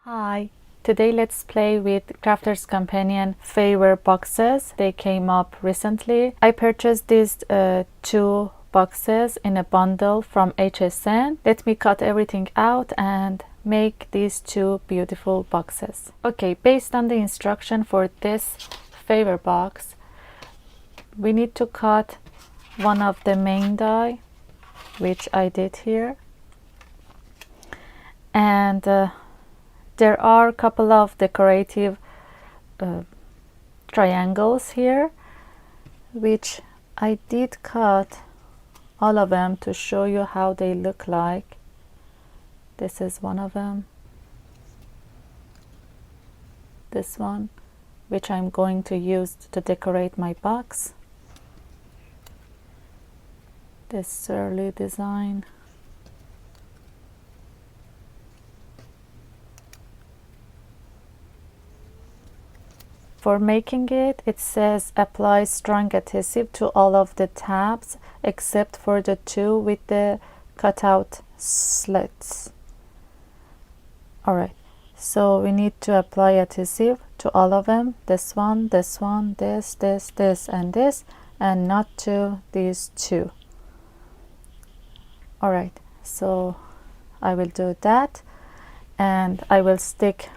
Hi, today let's play with Crafter's Companion favor boxes. They came up recently. I purchased these two boxes in a bundle from HSN. Let me cut everything out and make these two beautiful boxes. Okay, based on the instruction for this favor box, we need to cut one of the main die, which I did here, and there are a couple of decorative triangles here, which I did cut all of them to show you how they look like. This is one of them. This one, which I'm going to use to decorate my box. This swirly design. For making it, it says apply strong adhesive to all of the tabs except for the two with the cutout slits. Alright, so we need to apply adhesive to all of them. This one, this, this, and this, and not to these two. Alright, so I will do that, and I will stick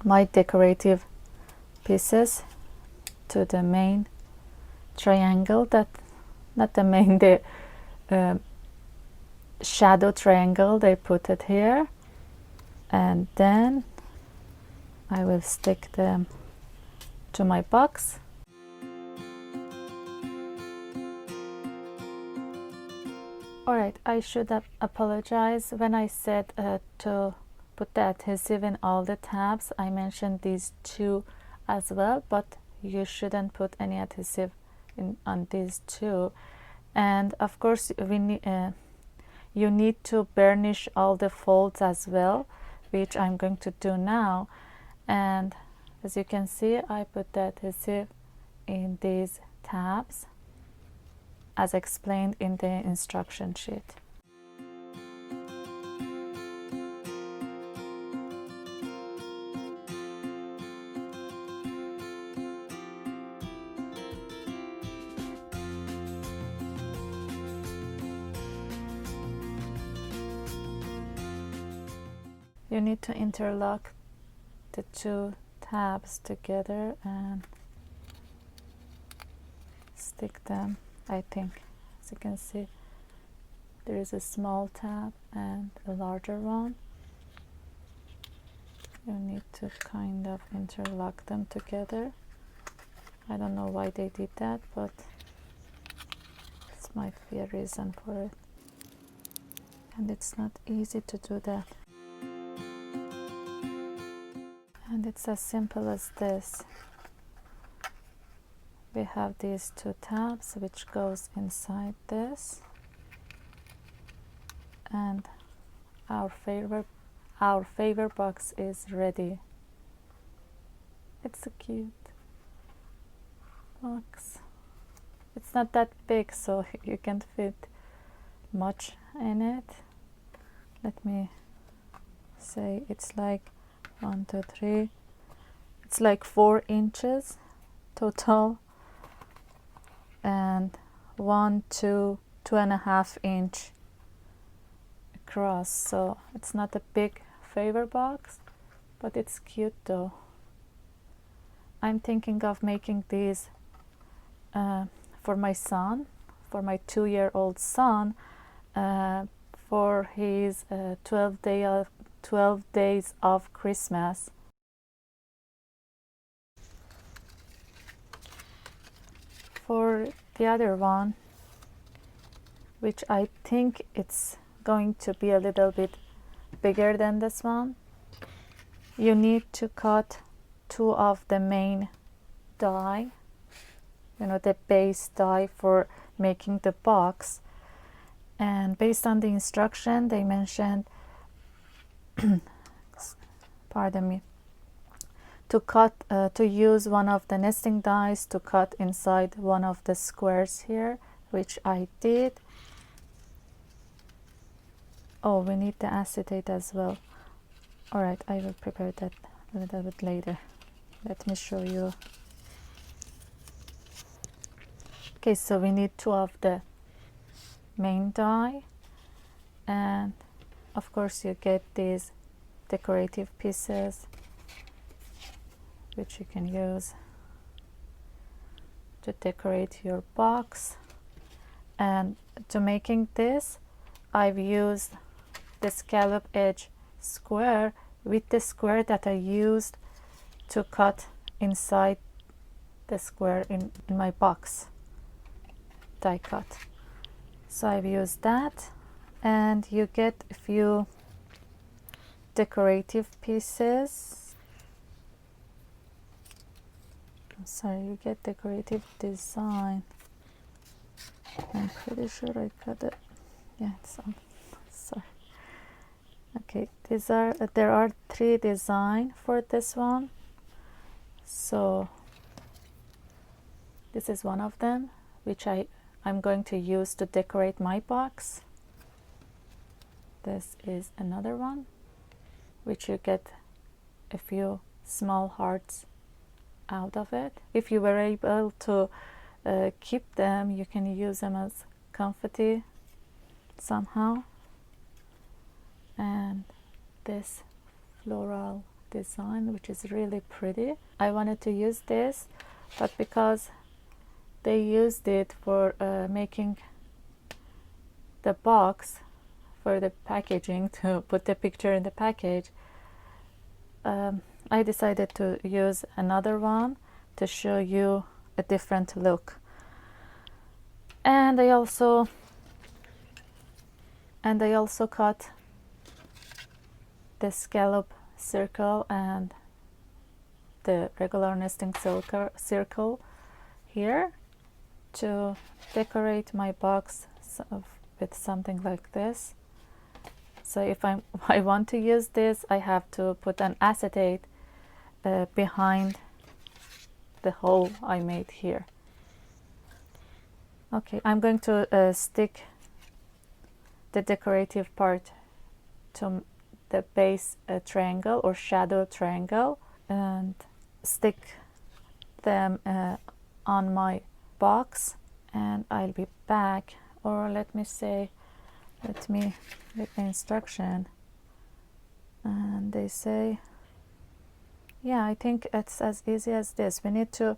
my decorative pieces to the main triangle, not the main, the shadow triangle they put it here, and then I will stick them to my box. Alright, I should apologize. When I said to put the adhesive in all the tabs, I mentioned these two as well, but you shouldn't put any adhesive on these two. And of course you need to burnish all the folds as well, which I'm going to do now. And as you can see, I put the adhesive in these tabs as explained in the instruction sheet. You need to interlock the two tabs together and stick them. I think, as you can see, there is a small tab and a larger one. You need to kind of interlock them together. I don't know why they did that, but this might be a reason for it. And it's not easy to do that. And it's as simple as this. We have these two tabs which goes inside this, and our favor box is ready. It's a cute box. It's not that big, so you can't fit much in it. Let me say it's like 1, 2, 3. It's like 4 inches total, and 1, 2, 2.5 inch across. So it's not a big favor box, but it's cute though. I'm thinking of making these for my son, for my 2-year-old son, for his 12 days of Christmas. For the other one, which I think it's going to be a little bit bigger than this one, you need to cut 2 of the main die, you know, the base die for making the box. And based on the instruction, they mentioned pardon me, to use one of the nesting dies to cut inside one of the squares here, which I did. Oh, we need the acetate as well. All right, I will prepare that a little bit later. Let me show you. Okay, so we need 2 of the main die, and of course you get these decorative pieces which you can use to decorate your box. And to making this, I've used the scallop edge square with the square that I used to cut inside the square in my box die cut. So I've used that, and you get a few decorative pieces. I'm sorry, you get decorative design. I'm pretty sure I cut it. Yeah, it's on. Sorry. Okay, these are there are 3 designs for this one. So this is one of them, which I'm going to use to decorate my box. This is another one, which you get a few small hearts out of it. If you were able to keep them, you can use them as confetti somehow. And this floral design, which is really pretty. I wanted to use this, but because they used it for making the box for the packaging, to put the picture in the package, I decided to use another one to show you a different look. And I also cut the scallop circle and the regular nesting circle here to decorate my box with something like this. So if I want to use this, I have to put an acetate behind the hole I made here. Okay, I'm going to stick the decorative part to the base triangle or shadow triangle and stick them on my box, and I'll be back. Or let me read the instruction, and they say, yeah, I think it's as easy as this. We need to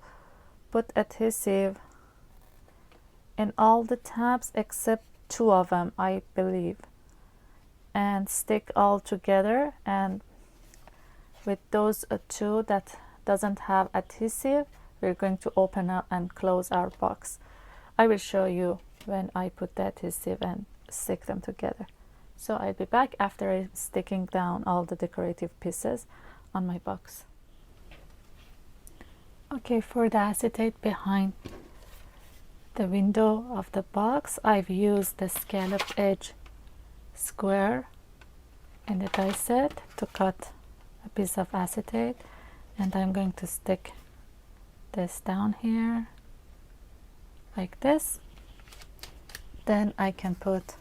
put adhesive in all the tabs except 2 of them, I believe, and stick all together. And with those 2 that doesn't have adhesive, we're going to open up and close our box. I will show you when I put the adhesive and stick them together. So I'll be back after sticking down all the decorative pieces on my box. Okay, for the acetate behind the window of the box, I've used the scalloped edge square in the die set to cut a piece of acetate, and I'm going to stick this down here like this. Then I can put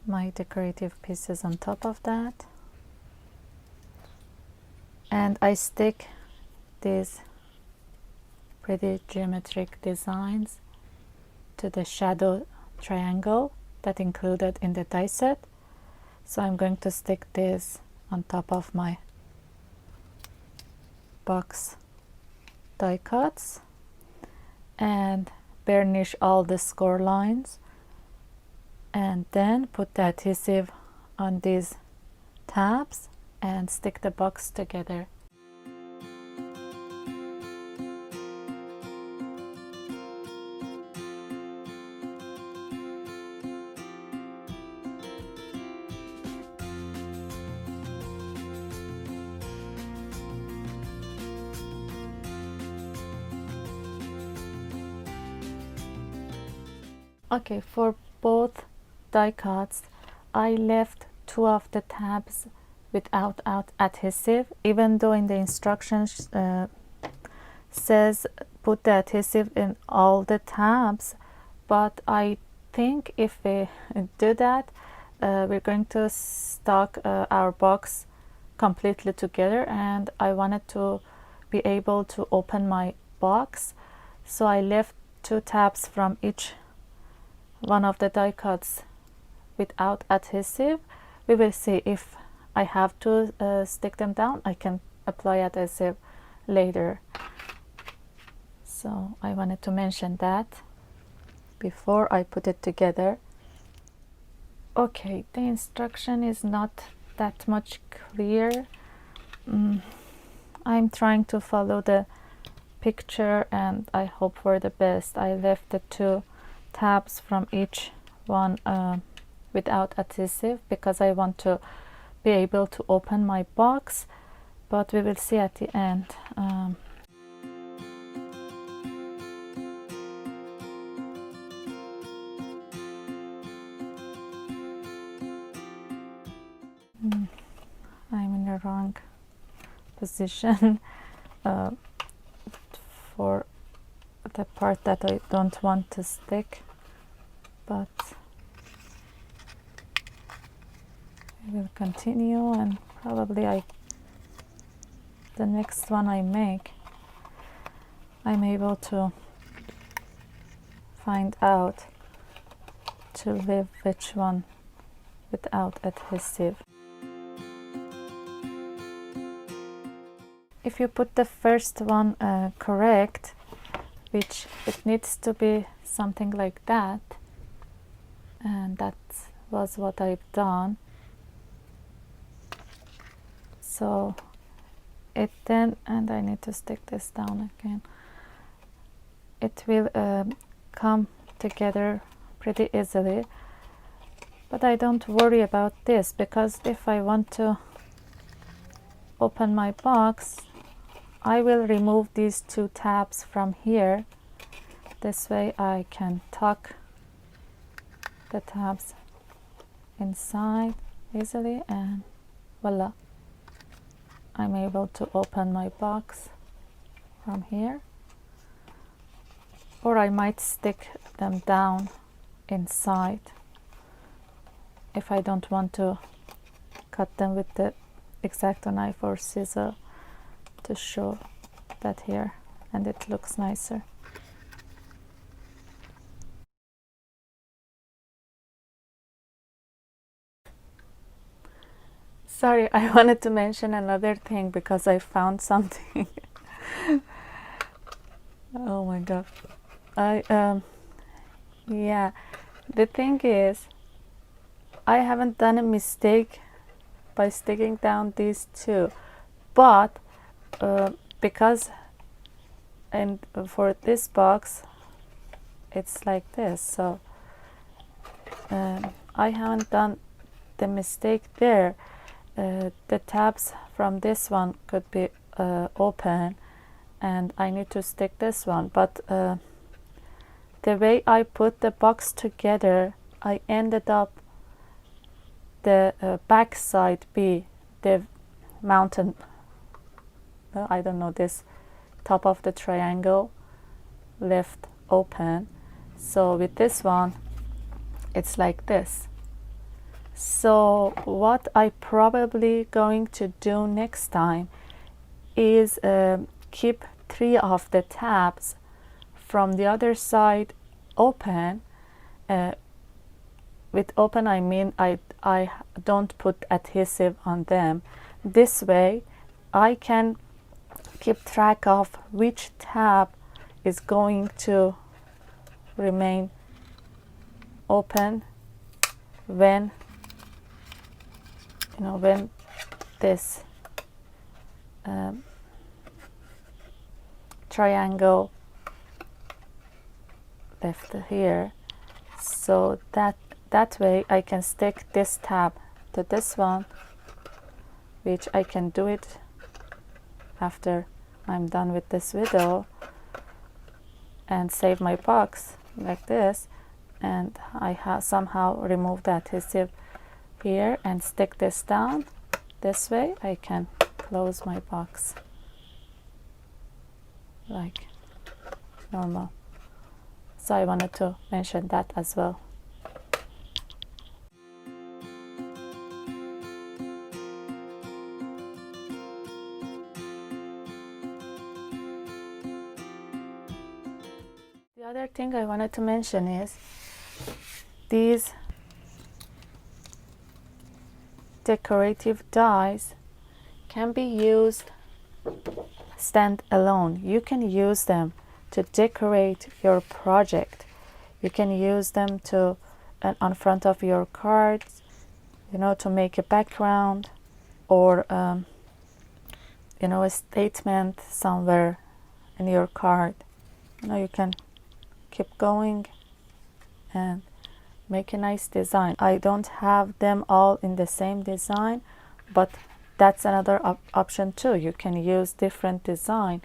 my decorative pieces on top of that, and I stick these pretty geometric designs to the shadow triangle that included in the die set. So I'm going to stick this on top of my box die cuts and burnish all the score lines, and then put the adhesive on these tabs and stick the box together. Okay, for both die cuts, I left 2 of the tabs without adhesive, even though in the instructions says put the adhesive in all the tabs. But I think if we do that, we're going to stock our box completely together, and I wanted to be able to open my box, so I left 2 tabs from each one of the die cuts without adhesive. We will see if I have to stick them down. I can apply adhesive later. So I wanted to mention that before I put it together. Okay, the instruction is not that much clear. I'm trying to follow the picture and I hope for the best. I left the 2 tabs from each one without adhesive because I want to be able to open my box, but we will see at the end. I'm in the wrong position for the part that I don't want to stick, but I will continue, and probably the next one I make, I'm able to find out to leave which one without adhesive. If you put the first one correct, which it needs to be something like that, and that was what I've done. So it then, and I need to stick this down again, it will come together pretty easily. But I don't worry about this, because if I want to open my box, I will remove these 2 tabs from here. This way I can tuck the tabs inside easily, and voila, I'm able to open my box from here. Or I might stick them down inside if I don't want to cut them with the X-Acto knife or scissor to show that here, and it looks nicer. Sorry, I wanted to mention another thing because I found something. Oh my god. Yeah, the thing is, I haven't done a mistake by sticking down these 2, but because for this box it's like this, so I haven't done the mistake there. The tabs from this one could be open, and I need to stick this one, but the way I put the box together, I ended up the back side be the mountain, I don't know, this top of the triangle left open. So with this one it's like this. So what I probably going to do next time is keep 3 of the tabs from the other side open. With open I mean I don't put adhesive on them. This way I can keep track of which tab is going to remain open when when this triangle left here, so that way I can stick this tab to this one, which I can do it after I'm done with this video, and save my box like this, and I have somehow removed the adhesive here and stick this down. This way I can close my box like normal. So I wanted to mention that as well. Other thing I wanted to mention is these decorative dies can be used stand alone. You can use them to decorate your project. You can use them to on front of your cards, you know, to make a background, or you know, a statement somewhere in your card. You know, you can keep going and make a nice design. I don't have them all in the same design, but that's another option too. You can use different design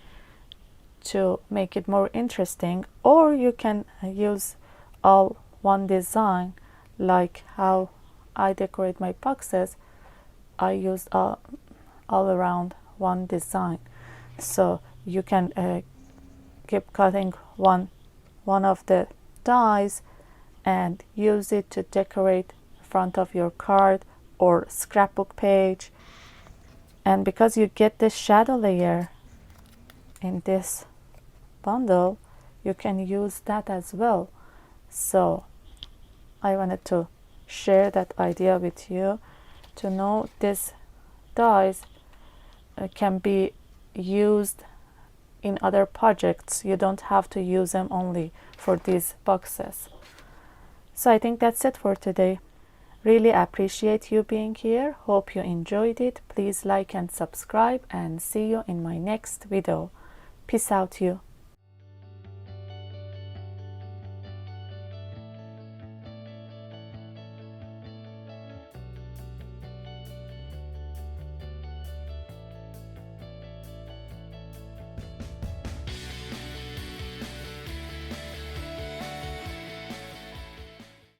to make it more interesting, or you can use all one design, like how I decorate my boxes. I use all around one design, so you can keep cutting one of the dies and use it to decorate front of your card or scrapbook page. And because you get this shadow layer in this bundle, you can use that as well. So I wanted to share that idea with you, to know this dies can be used in other projects. You don't have to use them only for these boxes. So I think that's it for today. Really appreciate you being here. Hope you enjoyed it. Please like and subscribe, and see you in my next video. Peace out, you.